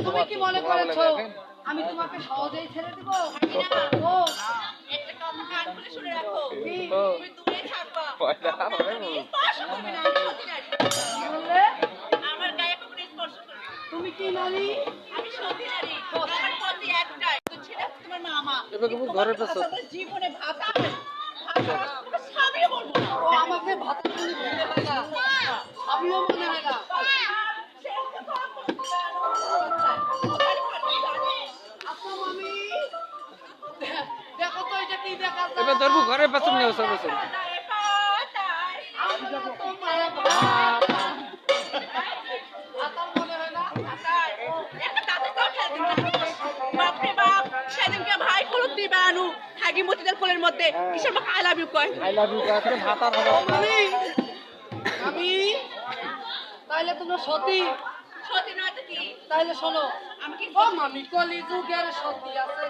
তুমি কি মনে করেছো আমি তোমাকে সহজেই ছেড়ে দিব? তুমি কি নারী? আমি সতী নারী। আমার পতি একটাই, সেটা তোমার মামা। জীবনে ভাতা স্বামীও বলবো না। ও আমাকে ভাতা তুমি মনে হয় না, স্বামীও মনে হয় না। দেখো তো এটা কি দেখা যায়? এবার ধরবো ঘরের পেছনে নেও সব বছর। সেদিনকে ভাই ফলক দিবে আনু থাকি মতিদের ফুলের মধ্যে কিসের মাকে আই লাভ ইউ কয়? আই লাভ ইউ কয় ভাতার হবে। আমি তাইলে তোমরা সতী সতী নয় তো কি? তাইলে শোনো আমি কি মামি কলিযুগের সতী আছে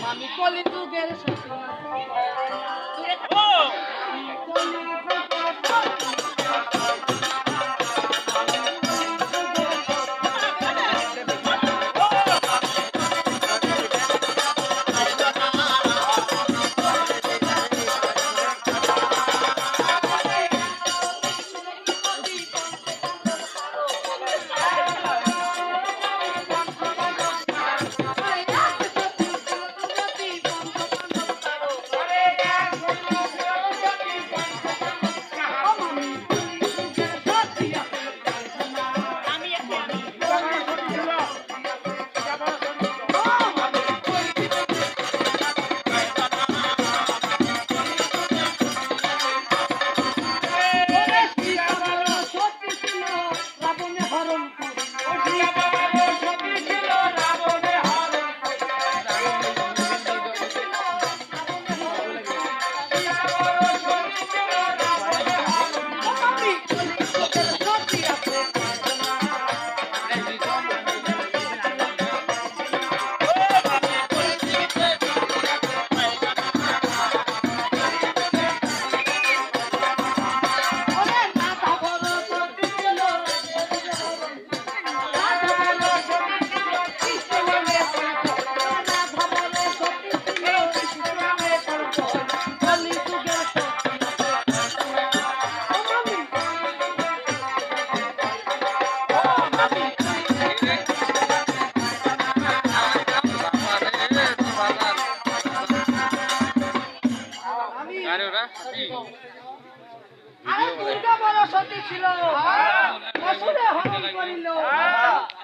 মামি কলিযুগের সতী দূরে থাকো।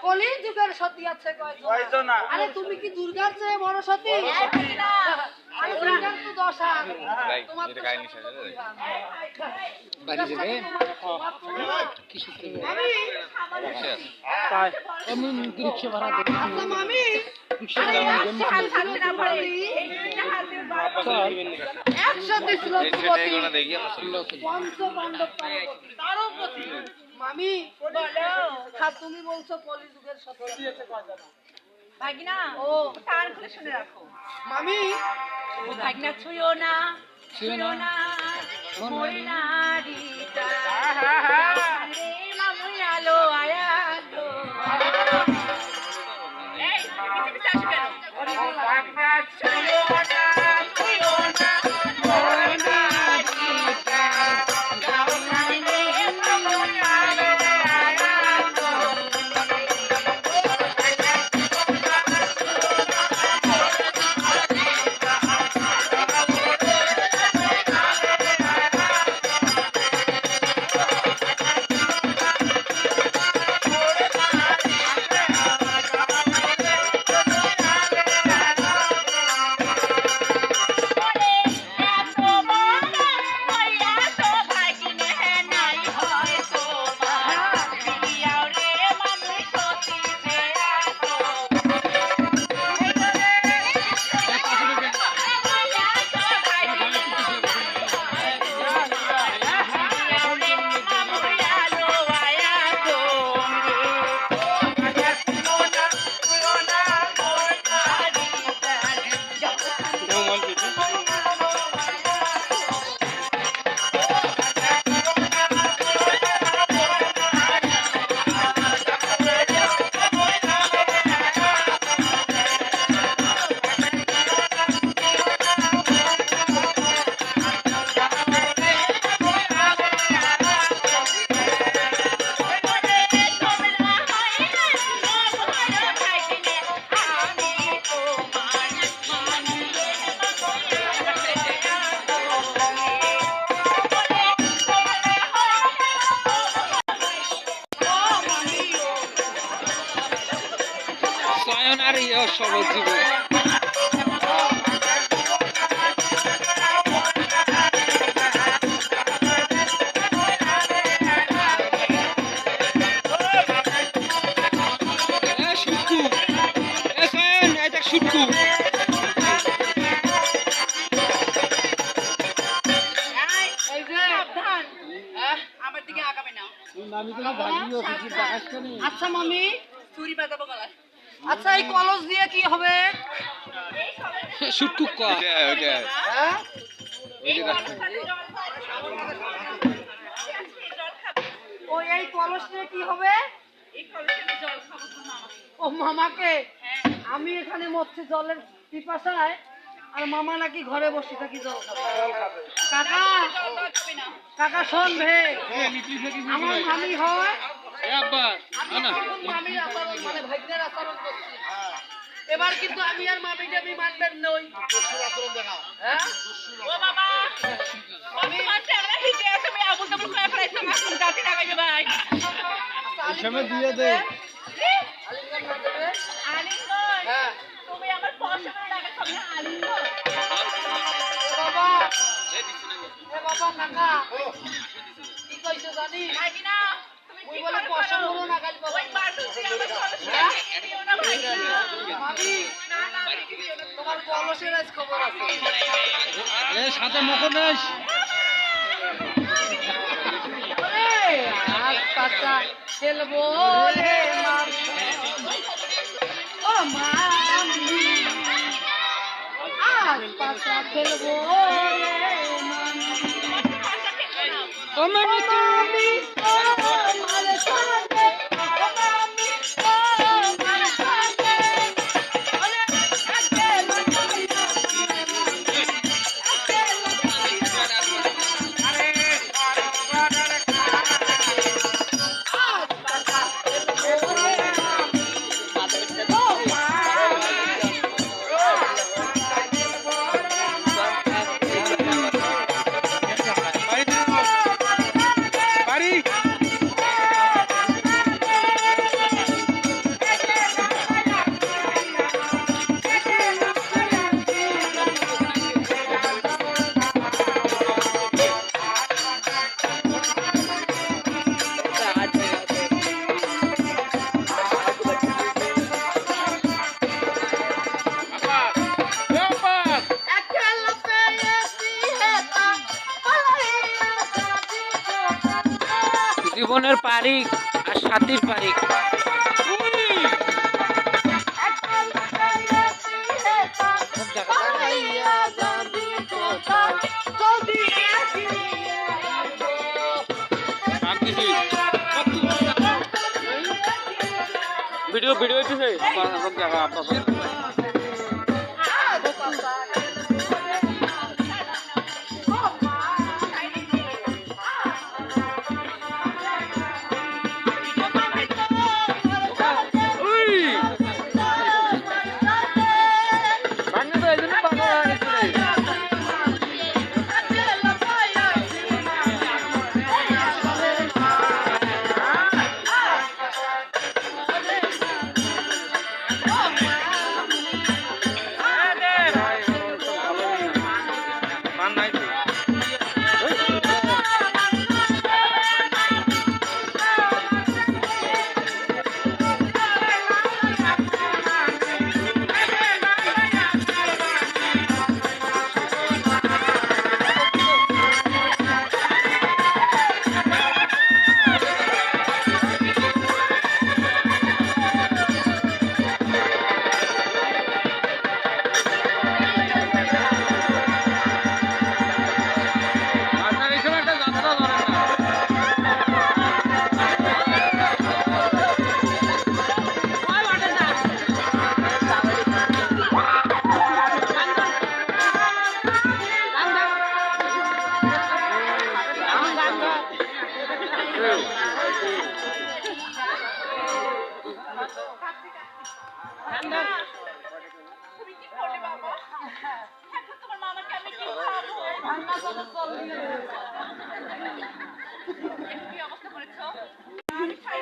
কলিযুগের সতী আছে কয়জন? আরে তুমি কি দুর্গার চেয়ে বড় সতী? আরে দুর্গার তো 10 হাত। তোমার তো গায়ে নিশা আছে। বাড়ি যাবে? কি শিখতে হবে? আমি তাই এমন রিকশা ভাড়া দেব। আচ্ছা মামি রিকশা দাম দেব। হাল থাকতে না পারে। এই দুইটা হাল দিয়ে বাবা একসাথে ছিল দুপতি। পঞ্চপাণ্ডব তারও প্রতি। মামি বলো হ্যাঁ তুমি বলছো কলিযুগের সতী আছে কয়জন? ভাগিনা ও কান খুলে শুনে রাখো মামি ভাগিনা ছুঁয়ো না মরি না রিতা রে মামু আলো আয়ালো এই পিছে আসো কেন ভাগিনা ছুঁয়ো না মরি না রিতা গাও না আর ইয়ে সহজ জীবন শুটকু শুটকু এই যে আমার দিকে আগাবে না আচ্ছা মামি চুরি বাজাবো গলায় আচ্ছা এই কলস দিয়ে কি হবে? শুটকু ক হ্যাঁ ওই এই কলস দিয়ে কি হবে? ও মামাকে আমি এখানে মরছি জলের পিপাসায় আর মামা নাকি ঘরে বসে থাকি জল খাবে। কাকা কাকা শোন ভে আমার মামি হয় আমি তখন মামির আচরণ মানে ভাগ্যের আচরণ করছি এবার কিন্তু আমি আর মামি টামি মানবেন নই হ্যাঁ ও বাবা আমি মানতে আমরা হিটে আছে আমি আবুল তাবুল করে ফেলাইছি আমার কোন জাতি লাগাইবে ভাই সময় দিয়ে দে আলিঙ্গন না দেবে আলিঙ্গন হ্যাঁ তুমি আমার পছন্দের লাগে সামনে আলিঙ্গন বাবা কাকা কি কইছো জানি ভাগি না তুমি ওই কি বলে করে পছন্দ করো? করো না গালি বাবা ওই পারদুসি আমার কলসে হ্যাঁ? দিও না ভাই মামি না না আমি দিও না তোমার কলসের আজ খবর আছে সাথে মকনেশ ওরে আজ পাতা খেলবো রে মামি ও মামি আজ পাতা খেলবো রে মামি ও মামি মামি ও মারে সাথে ও মামি ও মারে সাথে ওরে আজকে লাগাই না আজকে লাগাই না আরে আজ পাতা খেলবো রে মামি ও মামি বাড়ি अकेला पे ऐसी है ता पलाइया जाती को জীবনের পারিক আর সাথীর পারিক अकेला पे ऐसी है ता पलाइया जाती को ता जल्दी आके ভিডিও ভিডিও হইতেছে সব জায়গা আপনার आज पापा ओ ওই বাংলা তো এই জন্য পাগল হয়ে গেছে अकेला पाया মান নাই তো আপনার এখানে একটা যাত্রা ধরেন না তুমি কি করলে বাবা এখন তোমার মামাকে আমি কি খাওয়াবো কি অবস্থা করেছো আমি খাই